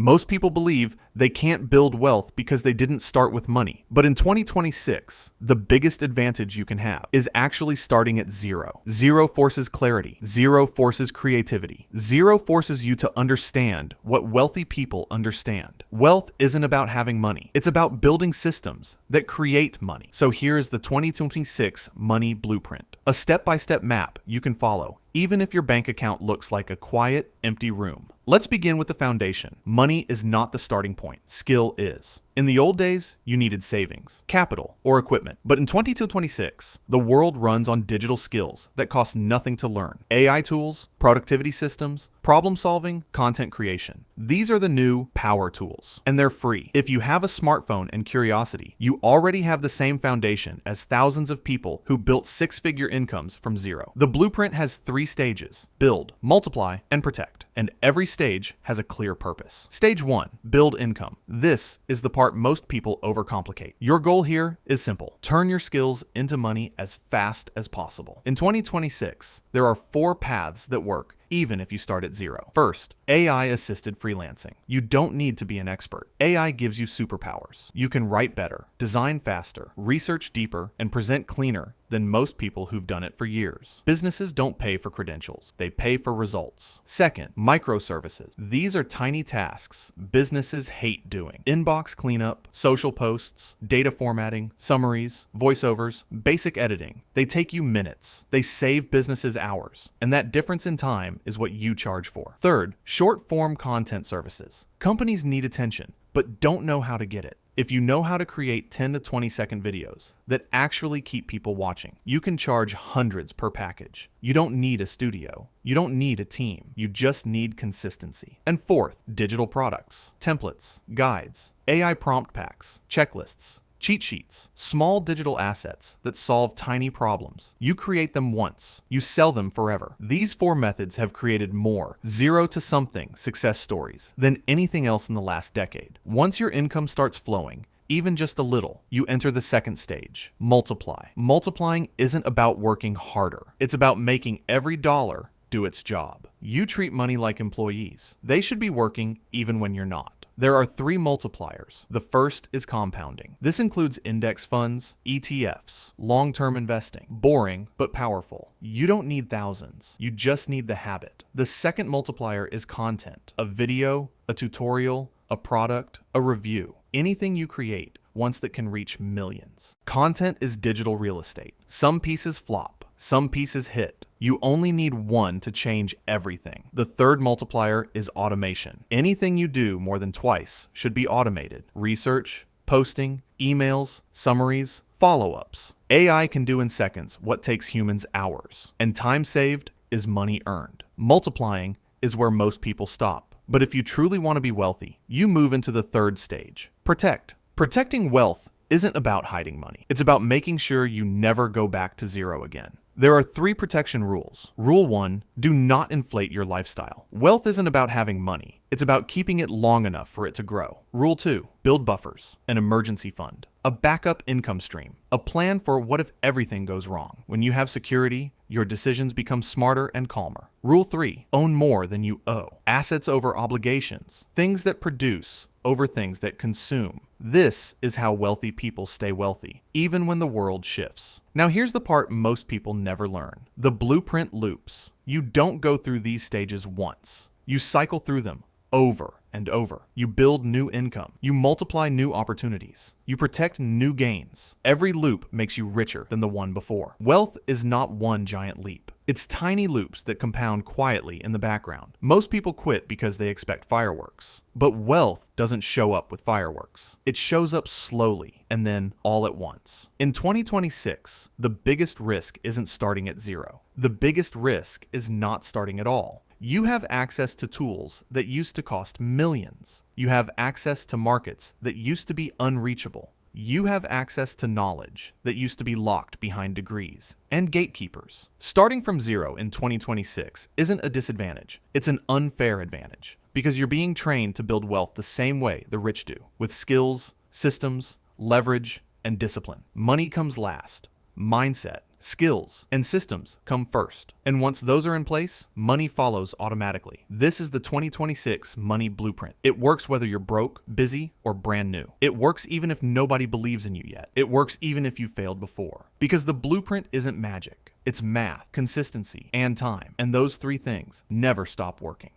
Most people believe they can't build wealth because they didn't start with money. But in 2026, the biggest advantage you can have is actually starting at zero. Zero forces clarity. Zero forces creativity. Zero forces you to understand what wealthy people understand. Wealth isn't about having money. It's about building systems that create money. So here's the 2026 Money Blueprint, a step-by-step map you can follow, even if your bank account looks like a quiet, empty room. Let's begin with the foundation. Money is not the starting point. Skill is. In the old days, you needed savings, capital, or equipment. But in 2026, the world runs on digital skills that cost nothing to learn. AI tools, productivity systems, problem solving, content creation. These are the new power tools, and they're free. If you have a smartphone and curiosity, you already have the same foundation as thousands of people who built six-figure incomes from zero. The blueprint has 3 stages: build, multiply, and protect. And every stage has a clear purpose. Stage 1, build income. This is the part most people overcomplicate. Your goal here is simple. Turn your skills into money as fast as possible. In 2026, there are 4 paths that work, even if you start at zero. First, AI-assisted freelancing. You don't need to be an expert. AI gives you superpowers. You can write better, design faster, research deeper, and present cleaner than most people who've done it for years. Businesses don't pay for credentials. They pay for results. Second, microservices. These are tiny tasks businesses hate doing. Inbox cleanup, social posts, data formatting, summaries, voiceovers, basic editing. They take you minutes. They save businesses hours. And that difference in time is what you charge for. Third, short-form content services. Companies need attention, but don't know how to get it. If you know how to create 10 to 20 second videos that actually keep people watching, you can charge hundreds per package. You don't need a studio. You don't need a team. You just need consistency. And fourth, digital products, templates, guides, AI prompt packs, checklists, cheat sheets, small digital assets that solve tiny problems. You create them once, you sell them forever. These 4 methods have created more zero to something success stories than anything else in the last decade. Once your income starts flowing, even just a little, you enter the second stage, multiply. Multiplying isn't about working harder. It's about making every dollar do its job. You treat money like employees. They should be working even when you're not. There are 3 multipliers. The first is compounding. This includes index funds, ETFs, long-term investing. Boring, but powerful. You don't need thousands. You just need the habit. The second multiplier is content. A video, a tutorial, a product, a review. Anything you create once that can reach millions. Content is digital real estate. Some pieces flop. Some pieces hit. You only need one to change everything. The third multiplier is automation. Anything you do more than twice should be automated. Research, posting, emails, summaries, follow-ups. AI can do in seconds what takes humans hours. And time saved is money earned. Multiplying is where most people stop. But if you truly want to be wealthy, you move into the third stage. Protect. Protecting wealth isn't about hiding money. It's about making sure you never go back to zero again. There are 3 protection rules. Rule 1, do not inflate your lifestyle. Wealth isn't about having money. It's about keeping it long enough for it to grow. Rule 2, build buffers, an emergency fund, a backup income stream, a plan for what if everything goes wrong. When you have security, your decisions become smarter and calmer. Rule 3, own more than you owe. Assets over obligations, things that produce over things that consume. This is how wealthy people stay wealthy, even when the world shifts. Now here's the part most people never learn. The blueprint loops. You don't go through these stages once. You cycle through them over and over. You build new income. You multiply new opportunities. You protect new gains. Every loop makes you richer than the one before. Wealth is not one giant leap. It's tiny loops that compound quietly in the background. Most people quit because they expect fireworks. But wealth doesn't show up with fireworks. It shows up slowly and then all at once. In 2026, the biggest risk isn't starting at zero. The biggest risk is not starting at all. You have access to tools that used to cost millions. You have access to markets that used to be unreachable. You have access to knowledge that used to be locked behind degrees and gatekeepers. Starting from zero in 2026 isn't a disadvantage. It's an unfair advantage because you're being trained to build wealth the same way the rich do, with skills, systems, leverage, and discipline. Money comes last. Mindset Skills and systems come first. And once those are in place, money follows automatically. This is the 2026 Money Blueprint. It works whether you're broke, busy, or brand new. It works even if nobody believes in you yet. It works even if you failed before. Because the blueprint isn't magic. It's math, consistency, and time. And those three things never stop working.